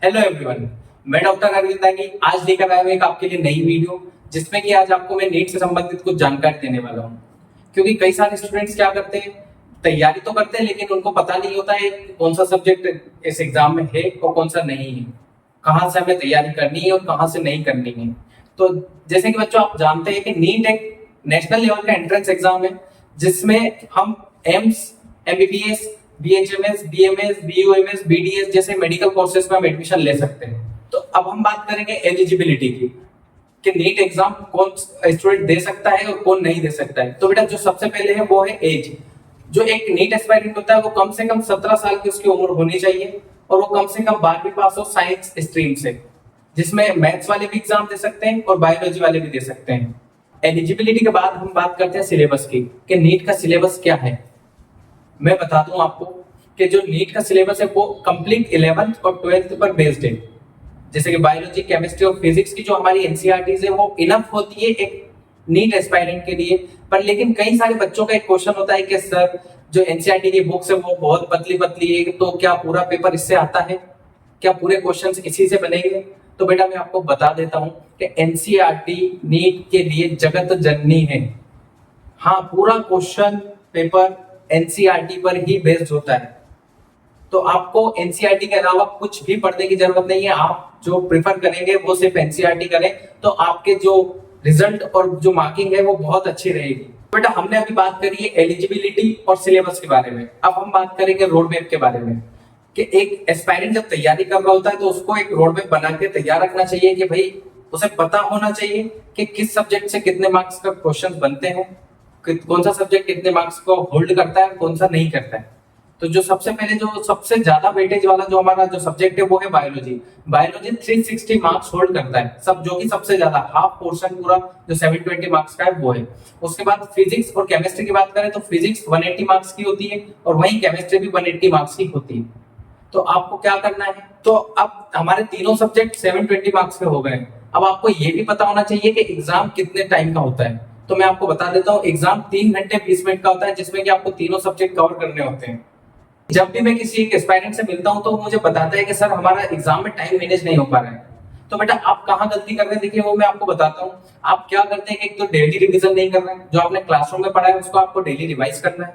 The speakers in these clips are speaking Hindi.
हेलो एवरीवन, मैं डॉक्टर अरविंद दागी आज लेकर आया हूं एक आपके लिए नई वीडियो जिसमें कि आज आपको मैं नीट से संबंधित कुछ जानकारी देने वाला हूं। क्योंकि कई सारे स्टूडेंट्स क्या करते हैं, तैयारी तो करते हैं लेकिन उनको पता नहीं होता है कौन सा सब्जेक्ट इस एग्जाम में है और कौन सा नहीं है, कहाँ से हमें तैयारी करनी है और कहाँ से नहीं करनी है। तो जैसे कि बच्चों आप जानते हैं कि नीट एक नेशनल लेवल का एंट्रेंस एग्जाम है जिसमें हम AIIMS, MBBS, BHMS, BMS, BUMS, BDS जैसे मेडिकल कोर्सेज में हम एडमिशन ले सकते हैं। तो अब हम बात करेंगे एलिजिबिलिटी की कि नीट एग्जाम कौन स्टूडेंट दे सकता है और कौन नहीं दे सकता है। तो बेटा जो सबसे पहले है वो है एज। जो एक नीट एस्पायरेंट होता है वो कम से कम 17 साल की उसकी उम्र होनी चाहिए और वो कम से कम 12वीं पास हो साइंस स्ट्रीम से, जिसमें मैथ्स वाले भी एग्जाम दे सकते हैं और बायोलॉजी वाले भी दे सकते हैं। एलिजिबिलिटी के बाद हम बात करते हैं सिलेबस की कि नीट का सिलेबस क्या है। मैं बता दूं आपको कि जो नीट का सिलेबस है वो कंप्लीट 11th और 12th पर बेस्ड है। जैसे कि बायोलॉजी, केमिस्ट्री और फिजिक्स की जो हमारी एनसीईआरटीज है वो इनफ होती है एक नीट एस्पायरेंट के लिए। पर लेकिन कई सारे बच्चों का एक क्वेश्चन होता है कि सर जो एनसीईआरटी की बुक्स है वो बहुत पतली पतली है, तो क्या पूरा पेपर इससे आता है, क्या पूरे क्वेश्चन इसी से बनेंगे? तो बेटा मैं आपको बता देता हूं कि एनसीईआरटी नीट के लिए जगत जननी है। हाँ, पूरा क्वेश्चन पेपर एनसीईआरटी पर ही बेस्ड होता है, तो आपको एनसीईआरटी के अलावा कुछ भी पढ़ने की जरूरत नहीं है। आप जो प्रेफर करेंगे वो सिर्फ एनसीईआरटी करें तो आपके जो रिजल्ट और जो मार्किंग है वो बहुत अच्छी रहेगी। बेटा हमने अभी बात करी है एलिजिबिलिटी और सिलेबस के बारे में, अब हम बात करेंगे रोड मैप के बारे में कि एक एस्पायरेंट जब तैयारी कर रहा होता है तो उसको एक रोड मैप बना के तैयार रखना चाहिए कि भाई उसे पता होना चाहिए कि किस सब्जेक्ट से कितने मार्क्स का क्वेश्चन बनते हैं, कौन सा सब्जेक्ट कितने मार्क्स को होल्ड करता है, कौन सा नहीं करता है। तो जो सबसे पहले जो सबसे ज्यादा वेटेज वाला जो हमारा जो सब्जेक्ट है वो है बायोलॉजी। बायोलॉजी 360 मार्क्स होल्ड करता है, सब जो कि सबसे ज्यादा हाफ पोर्शन पूरा जो 720 मार्क्स का है वो है। उसके बाद फिजिक्स और केमिस्ट्री की बात करें तो फिजिक्स 180 मार्क्स की होती है और वहीं केमिस्ट्री भी 180 मार्क्स की होती है। तो आपको क्या करना है, तो अब हमारे तीनों सब्जेक्ट 720 मार्क्स के हो गए। अब आपको ये भी पता होना चाहिए कि एग्जाम कितने टाइम का होता है। तो मैं आपको बता देता हूँ, एग्जाम 3 घंटे 20 मिनट का होता है जिसमें कि आपको तीनों सब्जेक्ट कवर करने होते हैं। जब भी मैं किसी एक एस्पायरेंट से मिलता हूं तो वो मुझे बताता है कि सर हमारा एग्जाम में टाइम मैनेज नहीं हो पा रहा है। तो बेटा आप कहाँ गलती कर रहे हैं, देखिए वो मैं आपको बताता हूँ। आप क्या करते हैं कि एक तो डेली रिवीजन नहीं कर रहे हैं, जो आपने क्लासरूम में पढ़ा है उसको आपको डेली रिवाइज करना है।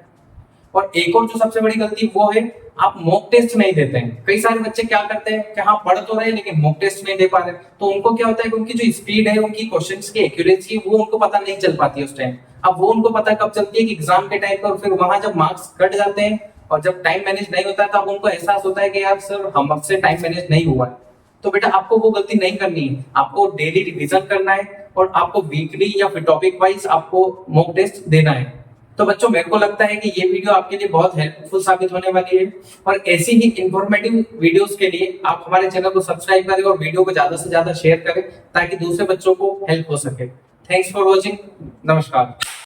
और एक और जो सबसे बड़ी गलती वो है आप मॉक टेस्ट नहीं देते हैं। कई सारे बच्चे क्या करते हैं कि हाँ पढ़ तो रहे हैं लेकिन मॉक टेस्ट नहीं दे पा रहे, तो उनको क्या होता है कि उनकी जो स्पीड है, उनकी क्वेश्चंस की एक्यूरेसी है वो उनको पता नहीं चल पाती है उस टाइम। अब वो उनको पता कब चलती है कि एग्जाम के टाइम पर, फिर वहां जब मार्क्स कट जाते हैं और जब टाइम मैनेज नहीं होता है तब उनको एहसास होता है कि यार सर हमसे टाइम मैनेज नहीं हुआ है। तो बेटा आपको वो गलती नहीं करनी है, आपको डेली रिवीजन करना है और आपको वीकली या फिर टॉपिक वाइज आपको मॉक टेस्ट देना है। तो बच्चों मेरे को लगता है कि ये वीडियो आपके लिए बहुत हेल्पफुल साबित होने वाली है और ऐसी ही इंफॉर्मेटिव वीडियोस के लिए आप हमारे चैनल को सब्सक्राइब करें और वीडियो को ज्यादा से ज्यादा शेयर करें ताकि दूसरे बच्चों को हेल्प हो सके। थैंक्स फॉर वॉचिंग, नमस्कार।